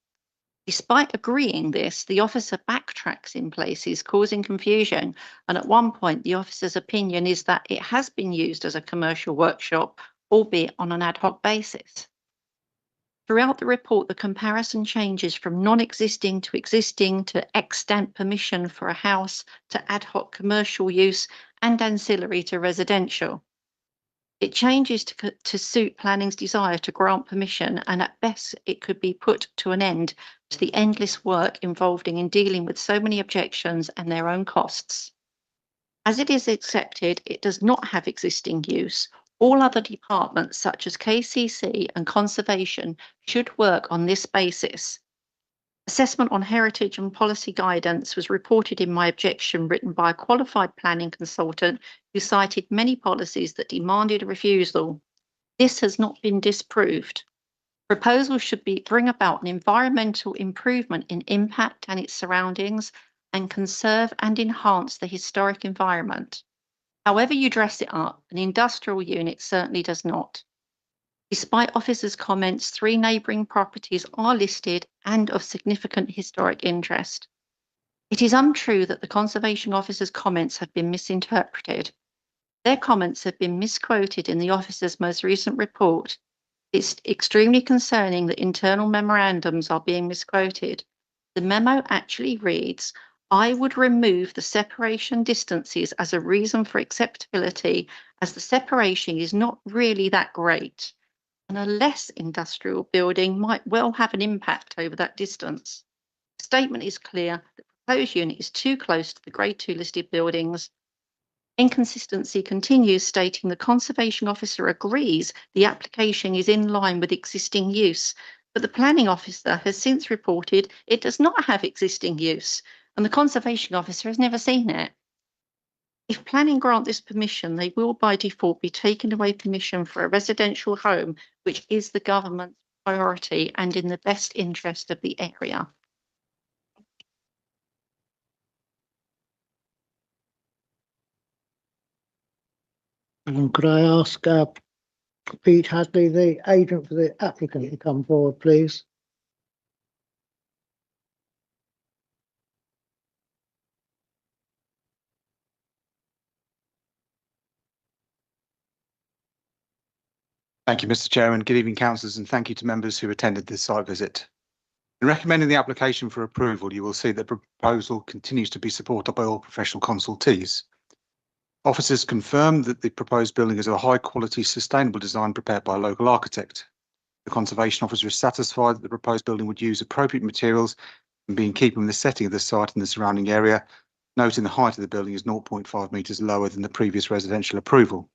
Despite agreeing this, the officer backtracks in places, causing confusion, and at one point the officer's opinion is that it has been used as a commercial workshop, albeit on an ad hoc basis. Throughout the report, the comparison changes from non-existing to existing to extant permission for a house to ad hoc commercial use and ancillary to residential. It changes to suit planning's desire to grant permission, and at best it could be put to an end to the endless work involved in dealing with so many objections and their own costs. As it is accepted, it does not have existing use. All other departments, such as KCC and Conservation, should work on this basis. Assessment on heritage and policy guidance was reported in my objection, written by a qualified planning consultant who cited many policies that demanded a refusal. This has not been disproved. Proposals should bring about an environmental improvement in impact and its surroundings and conserve and enhance the historic environment. However you dress it up, an industrial unit certainly does not. Despite officers' comments, 3 neighbouring properties are listed and of significant historic interest. It is untrue that the Conservation Officer's comments have been misinterpreted. Their comments have been misquoted in the officer's most recent report. It's extremely concerning that internal memorandums are being misquoted. The memo actually reads, "I would remove the separation distances as a reason for acceptability, as the separation is not really that great, and a less industrial building might well have an impact over that distance." The statement is clear. The proposed unit is too close to the Grade 2 listed buildings. Inconsistency continues, stating the Conservation Officer agrees the application is in line with existing use, but the Planning Officer has since reported it does not have existing use, and the Conservation Officer has never seen it. If planning grant this permission, they will by default be taking away permission for a residential home, which is the government's priority and in the best interest of the area. Could I ask Pete Hadley, the agent for the applicant, to come forward, please? Thank you, Mr. Chairman. Good evening, councillors, and thank you to members who attended this site visit. In recommending the application for approval, you will see that the proposal continues to be supported by all professional consultees. Officers confirm that the proposed building is of a high quality, sustainable design prepared by a local architect. The Conservation Officer is satisfied that the proposed building would use appropriate materials and be in keeping with the setting of the site and the surrounding area, noting the height of the building is 0.5 metres lower than the previous residential approval.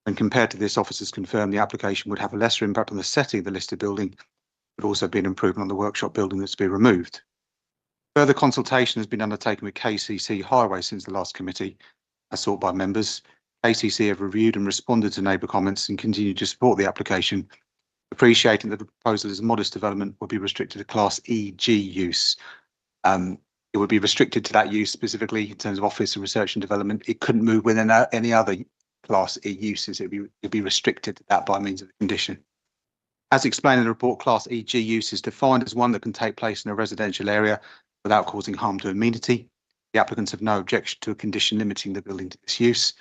When compared to this, officers confirm the application would have a lesser impact on the setting of the listed building, but also be an improvement on the workshop building that's to be removed. Further consultation has been undertaken with KCC Highway since the last committee, as sought by members. KCC have reviewed and responded to neighbour comments and continue to support the application, appreciating that the proposal is a modest development will be restricted to Class EG use. It would be restricted to that use specifically in terms of office and research and development. It couldn't move within any other Class E uses. It'd be restricted to that by means of the condition. As explained in the report, Class EG use is defined as one that can take place in a residential area without causing harm to amenity. The applicants have no objection to a condition limiting the building to this use.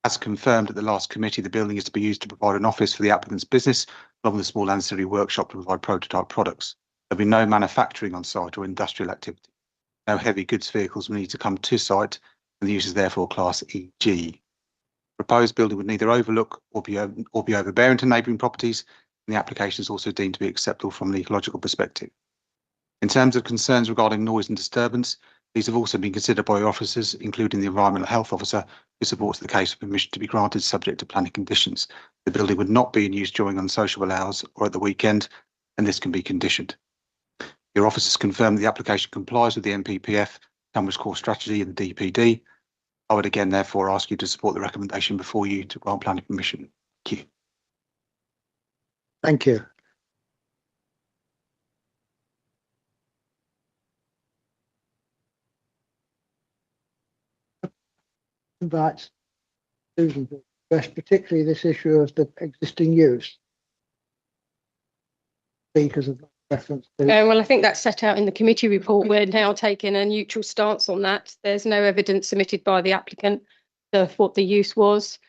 As confirmed at the last committee, the building is to be used to provide an office for the applicant's business, along with a small ancillary workshop to provide prototype products. There'll be no manufacturing on site or industrial activity. No heavy goods vehicles will need to come to site, and the use is therefore Class EG. Proposed building would neither overlook or be overbearing to neighbouring properties, and the application is also deemed to be acceptable from an ecological perspective. In terms of concerns regarding noise and disturbance, these have also been considered by officers, including the Environmental Health Officer, who supports the case for permission to be granted subject to planning conditions. The building would not be in use during unsociable hours or at the weekend, and this can be conditioned. Your officers confirm that the application complies with the NPPF, Tunbridge Core Strategy and the DPD. I would again therefore ask you to support the recommendation before you to grant planning permission. Thank you. Thank you. Invite Susan to address particularly this issue of the existing use. Speakers of reference to. Well, I think that's set out in the committee report. We're now taking a neutral stance on that. There's no evidence submitted by the applicant of what the use was.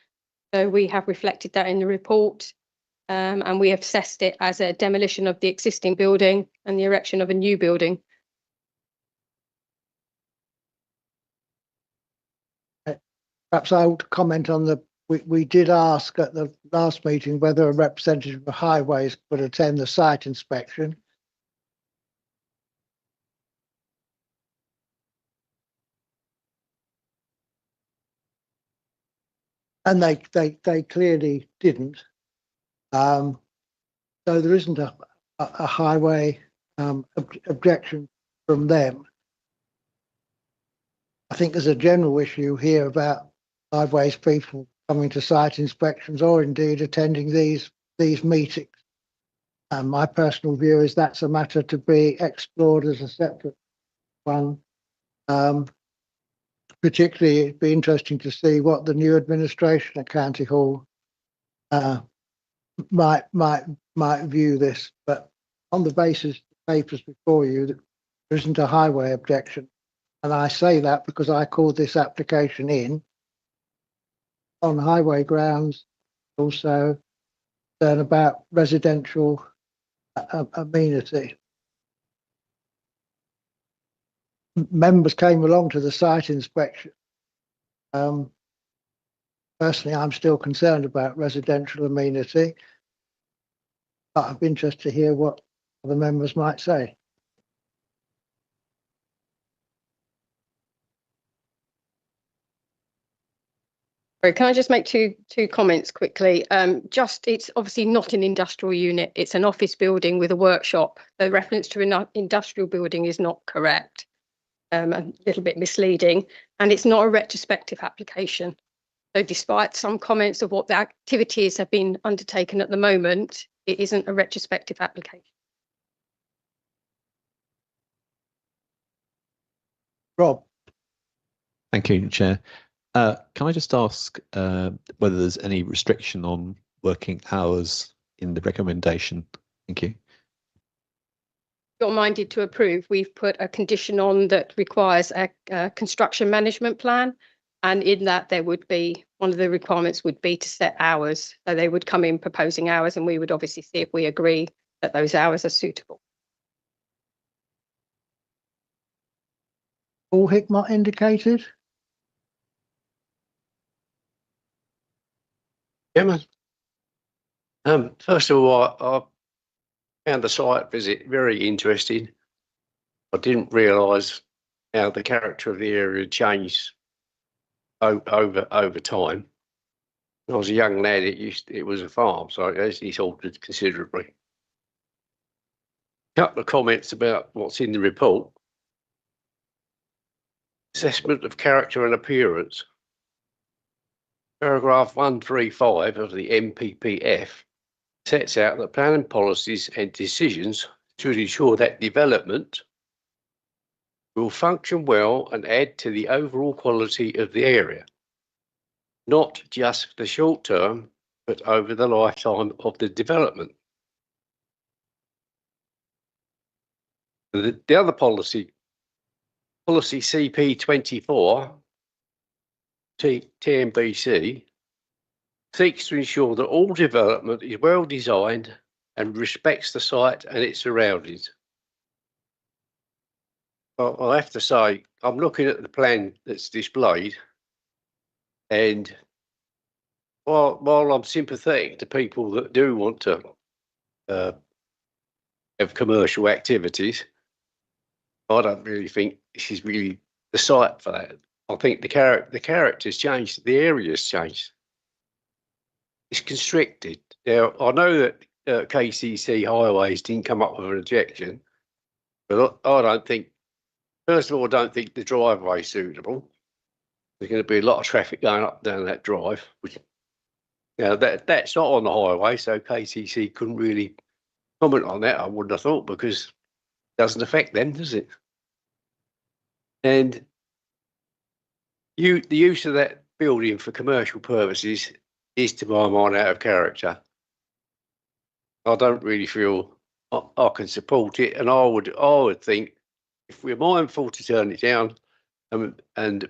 So we have reflected that in the report, and we have assessed it as a demolition of the existing building and the erection of a new building. Perhaps I would comment on the we did ask at the last meeting whether a representative of highways could attend the site inspection. And they clearly didn't. So there isn't a highway objection from them. I think there's a general issue here about highways people coming to site inspections or indeed attending these meetings. And my personal view is that's a matter to be explored as a separate one. Particularly, it'd be interesting to see what the new administration at County Hall might view this. But on the basis of the papers before you, there isn't a highway objection. And I say that because I called this application in on highway grounds, also concern about residential amenity. Members came along to the site inspection. Personally, I'm still concerned about residential amenity, but I'd be interested to hear what other members might say. Sorry, can I just make two comments quickly? It's obviously not an industrial unit. It's an office building with a workshop. The reference to an industrial building is not correct. A little bit misleading, and it's not a retrospective application. So despite some comments of what the activities have been undertaken at the moment, it isn't a retrospective application. Rob. Thank you, Chair. Can I just ask whether there's any restriction on working hours in the recommendation? Thank you. You're minded to approve, we've put a condition on that requires a construction management plan. And in that there would be, one of the requirements would be to set hours. So they would come in proposing hours and we would obviously see if we agree that those hours are suitable. Paul Hickmott indicated. Chairman, first of all, I found the site visit very interesting. I didn't realise how the character of the area changed over time. When I was a young lad, it was a farm, so it's altered considerably. A couple of comments about what's in the report. Assessment of character and appearance. Paragraph 135 of the MPPF sets out that planning policies and decisions should ensure that development will function well and add to the overall quality of the area, not just the short term, but over the lifetime of the development. The other policy CP24, TNBC, seeks to ensure that all development is well designed and respects the site and its surroundings. I have to say, I'm looking at the plan that's displayed, and while I'm sympathetic to people that do want to have commercial activities, I don't really think this is really the site for that. I think the character's changed, the area's changed. It's constricted. Now, I know that KCC Highways didn't come up with an objection, but I don't think, first of all, I don't think the driveway is suitable. There's going to be a lot of traffic going up and down that drive, which, that's not on the highway, so KCC couldn't really comment on that, I wouldn't have thought, because it doesn't affect them, does it? And the use of that building for commercial purposes is, to my mind, out of character. I don't really feel I can support it, and I would think if we're mindful to turn it down, and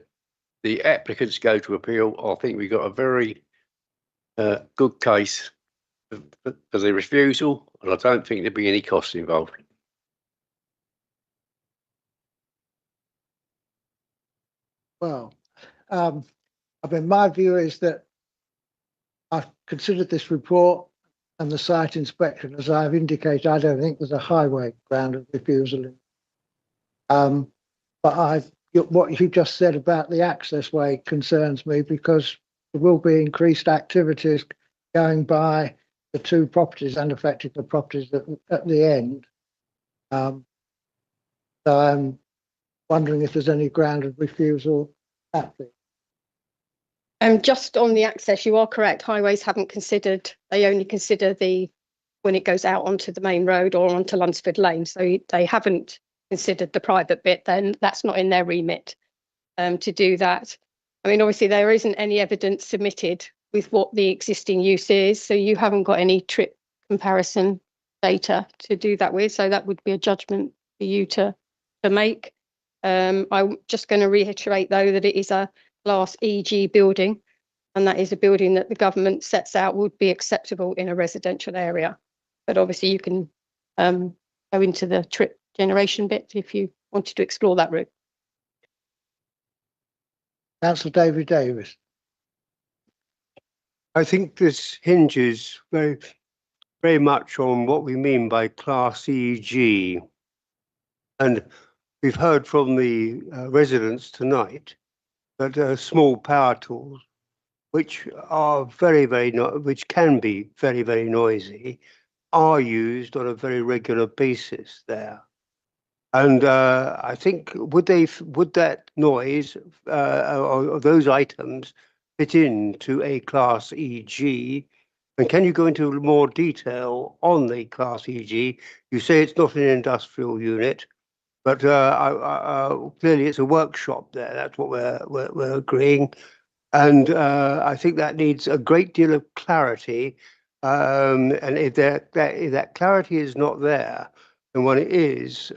the applicants go to appeal, I think we've got a very good case for the refusal, and I don't think there'd be any costs involved. Well, I mean, my view is that I've considered this report and the site inspection. As I've indicated, I don't think there's a highway ground of refusal. But what you just said about the access way concerns me, because there will be increased activities going by the two properties and affecting the properties at the end. So I'm wondering if there's any ground of refusal at the. Just on the access, you are correct. Highways haven't considered, they only consider when it goes out onto the main road or onto Lunsford Lane. So they haven't considered the private bit, then that's not in their remit to do that. I mean, obviously there isn't any evidence submitted with what the existing use is. So you haven't got any trip comparison data to do that with. So that would be a judgment for you to make. I'm just going to reiterate though that it is a Class EG building, and that is a building that the government sets out would be acceptable in a residential area. But obviously you can go into the trip generation bit if you wanted to explore that route. Councillor David Davis. I think this hinges very much on what we mean by Class EG. And we've heard from the residents tonight that small power tools, which are which can be very, very noisy, are used on a very regular basis there. And I think would that noise or those items fit into a Class EG? And can you go into more detail on the Class EG? You say it's not an industrial unit, but clearly it's a workshop there. That's what we're agreeing. And I think that needs a great deal of clarity. And if that clarity is not there, and one is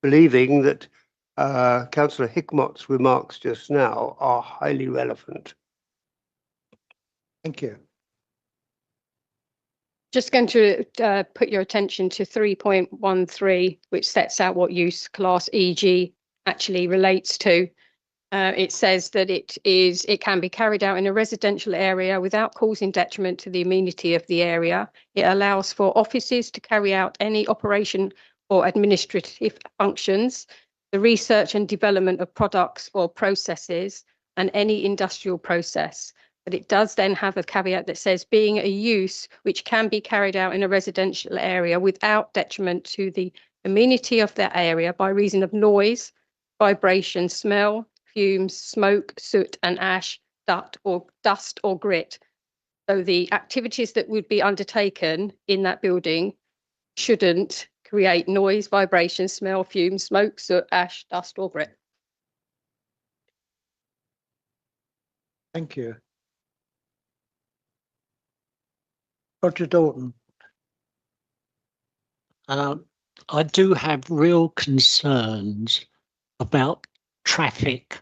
believing that Councillor Hickmott's remarks just now are highly relevant. Thank you. Just going to put your attention to 3.13, which sets out what use Class EG actually relates to. It says that it can be carried out in a residential area without causing detriment to the amenity of the area. It allows for offices to carry out any operation or administrative functions, the research and development of products or processes, and any industrial process. But it does then have a caveat that says being a use which can be carried out in a residential area without detriment to the amenity of that area by reason of noise, vibration, smell, fumes, smoke, soot and ash, dust or grit. So the activities that would be undertaken in that building shouldn't create noise, vibration, smell, fumes, smoke, soot, ash, dust or grit. Thank you. Roger Dalton. I do have real concerns about traffic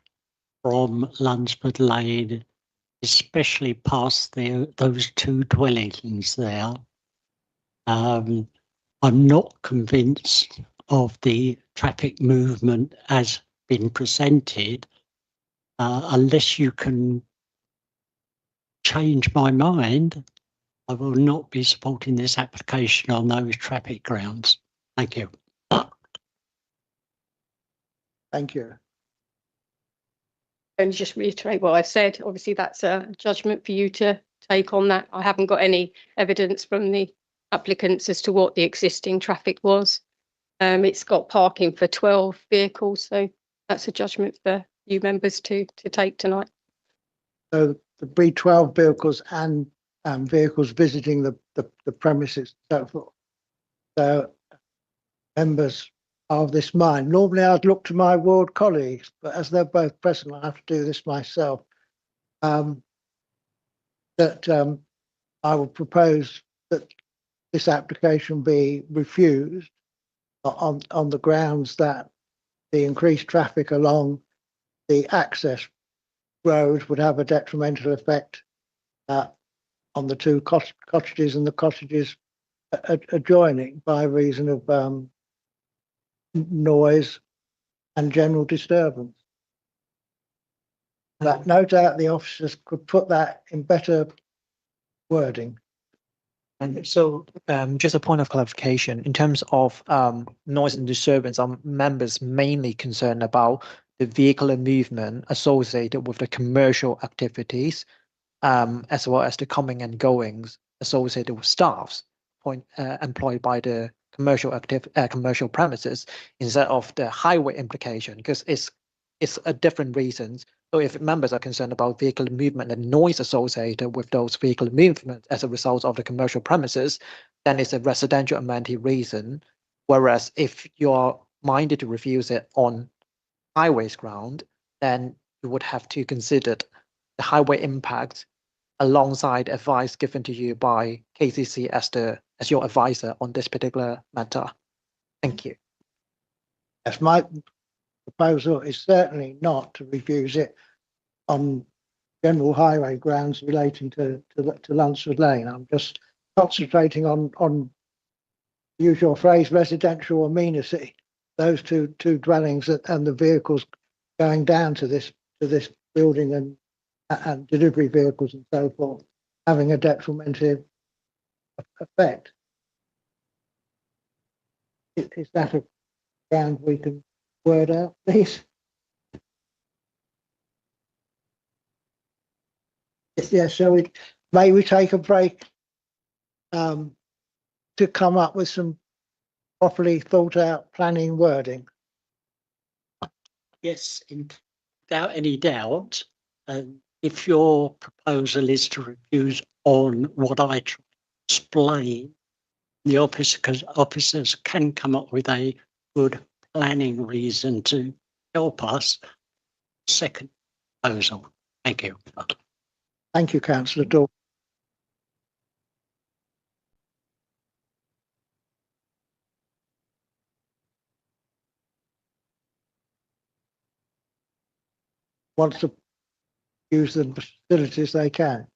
from Lunsford Lane, especially past those two dwellings there. I'm not convinced of the traffic movement as been presented, unless you can change my mind. I will not be supporting this application on those traffic grounds. Thank you. Thank you. And just reiterate what I said, obviously that's a judgment for you to take on that. I haven't got any evidence from the applicants as to what the existing traffic was. It's got parking for 12 vehicles, so that's a judgment for you members to take tonight. So the B12 vehicles and vehicles visiting the premises, so forth. So members of this mind. Normally I'd look to my ward colleagues, but as they're both present, I have to do this myself. I will propose that this application be refused on the grounds that the increased traffic along the access road would have a detrimental effect on the two cottages and the cottages adjoining by reason of noise and general disturbance. That no doubt the officers could put that in better wording. And so, just a point of clarification, in terms of noise and disturbance, are members mainly concerned about the vehicular movement associated with the commercial activities, as well as the coming and goings associated with staffs employed by the commercial premises, instead of the highway implication, because it's a different reasons. So if members are concerned about vehicular movement and noise associated with those vehicular movements as a result of the commercial premises, then it's a residential amenity reason. Whereas if you're minded to refuse it on highways ground, then you would have to consider the highway impact alongside advice given to you by KCC as your advisor on this particular matter. Thank you. As my proposal is certainly not to refuse it on general highway grounds relating to Lunsford Lane. I'm just concentrating on use your phrase residential amenity, those two dwellings and the vehicles going down to this building and delivery vehicles and so forth having a detrimental effect. Is that a ground we can word out, please? Yeah, so may we take a break to come up with some properly thought out planning wording? Yes, without any doubt, if your proposal is to refuse on what I try to explain, the officers can come up with a good planning reason to help us. Second proposal. Thank you. Thank you, Councillor Daw. Wants to use the facilities they can.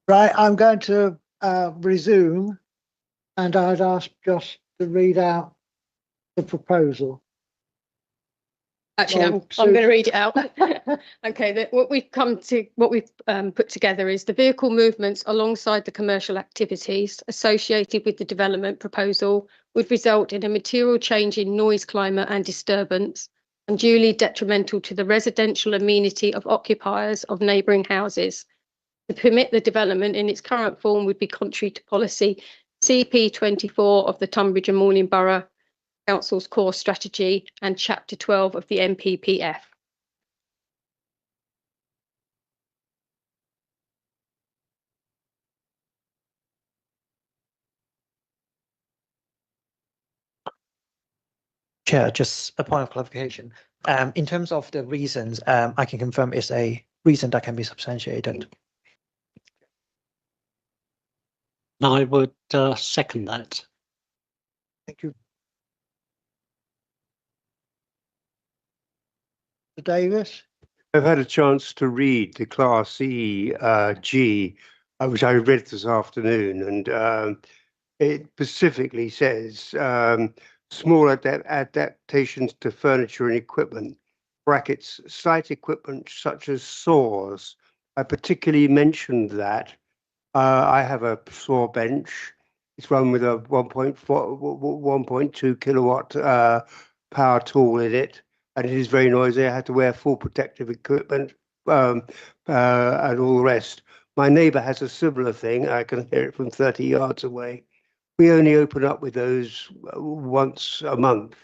Right, I'm going to resume, and I'd ask Josh to read out the proposal. Actually, Well, I'm going to read it out. Okay, what we've put together is the vehicle movements alongside the commercial activities associated with the development proposal would result in a material change in noise, climate and disturbance, unduly detrimental to the residential amenity of occupiers of neighbouring houses. To permit the development in its current form would be contrary to policy CP24 of the Tunbridge and Morning Borough Council's core strategy and Chapter 12 of the NPPF. Chair, just a point of clarification. In terms of the reasons, I can confirm it's a reason that can be substantiated. I would second that. Thank you. Davis? I've had a chance to read the Class E G, which I read this afternoon, and it specifically says small adaptations to furniture and equipment, brackets, site equipment such as saws. I particularly mentioned that. I have a saw bench. It's run with a 1.2 kilowatt power tool in it, and it is very noisy. I had to wear full protective equipment and all the rest. My neighbour has a similar thing. I can hear it from 30 yards away. We only open up with those once a month,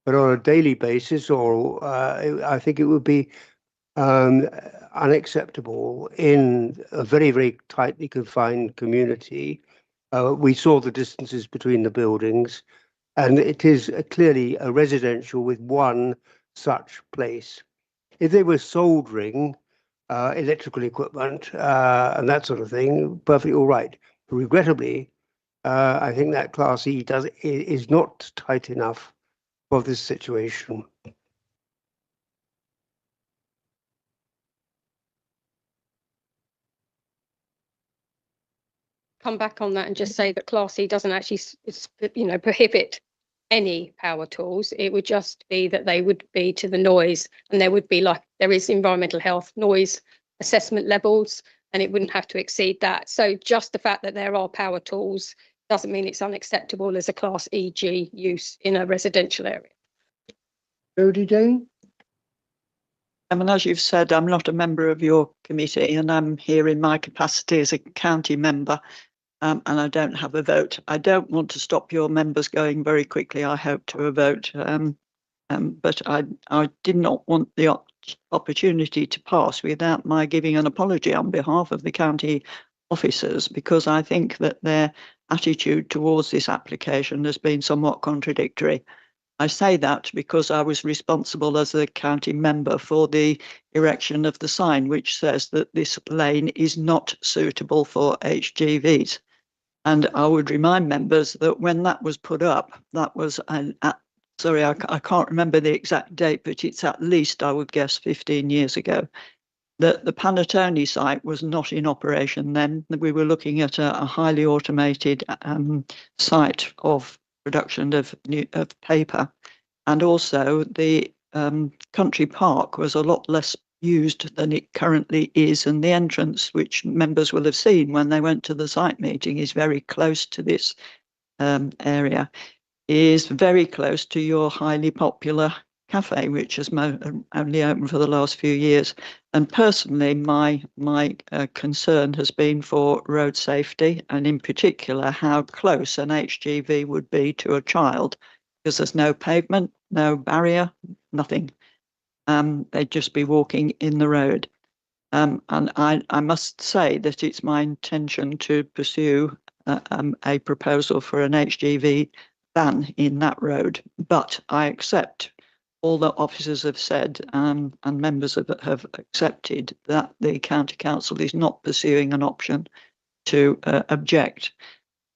but on a daily basis, or I think it would be unacceptable in a very, very tightly confined community. We saw the distances between the buildings, and it is clearly a residential with one such place. If they were soldering electrical equipment and that sort of thing, perfectly all right. But regrettably, I think that Class E is not tight enough for this situation. Come back on that and just say that Class C doesn't actually, prohibit any power tools. It would just be that they would be to the noise, and there would be there is environmental health noise assessment levels, and it wouldn't have to exceed that. So just the fact that there are power tools doesn't mean it's unacceptable as a Class EG use in a residential area. Jodie Dean? And as you've said, I'm not a member of your committee, and I'm here in my capacity as a county member, and I don't have a vote. I don't want to stop your members going very quickly, I hope, to a vote, but I did not want the opportunity to pass without my giving an apology on behalf of the county officers, because I think that their attitude towards this application has been somewhat contradictory. I say that because I was responsible as a county member for the erection of the sign, which says that this lane is not suitable for HGVs. And I would remind members that when that was put up, that was sorry, I can't remember the exact date, but it's at least, I would guess, 15 years ago. The Panettone site was not in operation then. We were looking at a highly automated site of production of paper, and also the country park was a lot less used than it currently is, and the entrance, which members will have seen when they went to the site meeting, is very close to this area, is very close to your highly popular cafe, which has only opened for the last few years. And personally, my concern has been for road safety, and in particular how close an HGV would be to a child, because there's no pavement, no barrier, nothing. They'd just be walking in the road. And I must say that it's my intention to pursue a proposal for an HGV ban in that road, but I accept all that officers have said, and members have accepted that the county council is not pursuing an option to object.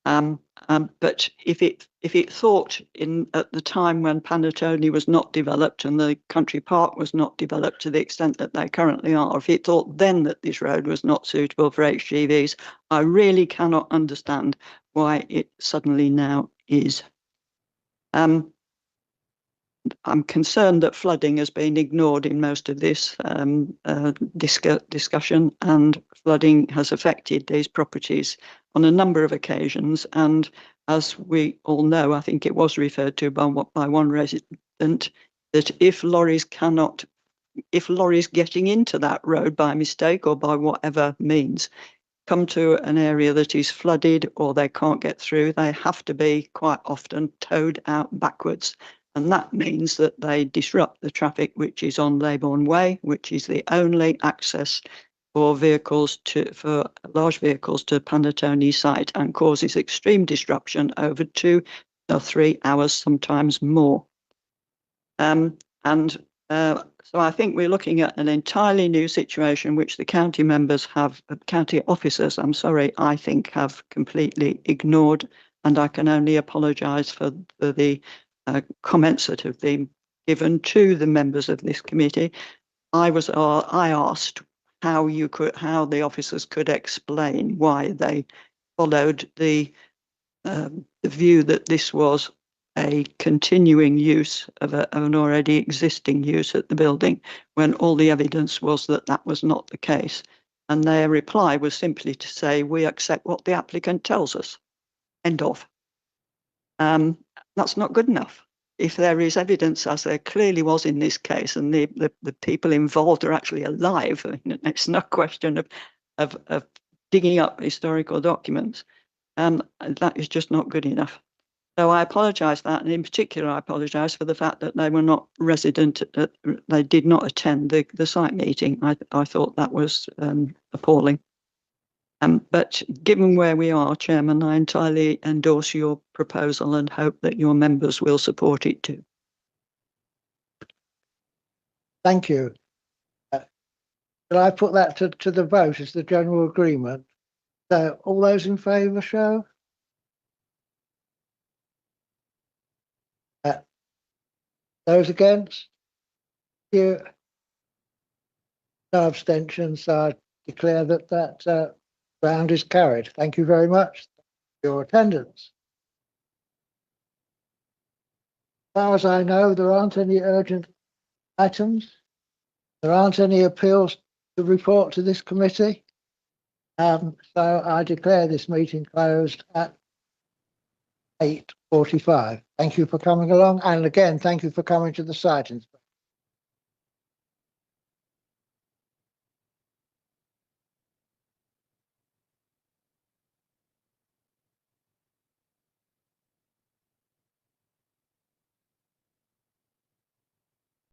But if it thought at the time when Panatoni was not developed and the country park was not developed to the extent that they currently are, if it thought then that this road was not suitable for HGVs, I really cannot understand why it suddenly now is. I'm concerned that flooding has been ignored in most of this discussion, and flooding has affected these properties on a number of occasions. And as we all know, I think it was referred to by one resident, that if lorries getting into that road by mistake or by whatever means come to an area that is flooded or they can't get through, they have to be quite often towed out backwards. And that means that they disrupt the traffic which is on Leybourne Way, which is the only access for large vehicles to Panatoni site, and causes extreme disruption over 2 or 3 hours, sometimes more. So I think we're looking at an entirely new situation, which the county officers, I think have completely ignored. And I can only apologise for the comments that have been given to the members of this committee. I asked how the officers could explain why they followed the view that this was a continuing use of an already existing use at the building, when all the evidence was that that was not the case. And their reply was simply to say, we accept what the applicant tells us. End of. That's not good enough. If there is evidence, as there clearly was in this case, and the people involved are actually alive, it's no question of digging up historical documents, that is just not good enough. So I apologise for that, and in particular, I apologise for the fact that they were not resident, they did not attend the site meeting. I thought that was appalling. But given where we are, Chairman, I entirely endorse your proposal and hope that your members will support it too. Thank you. Shall I put that to the vote as the general agreement? So all those in favour show? Those against? Thank you. No abstentions. So I declare that round is carried. Thank you very much for your attendance. As far as I know, there aren't any urgent items. There aren't any appeals to report to this committee. So I declare this meeting closed at 8:45. Thank you for coming along. And again, thank you for coming to the site inspection.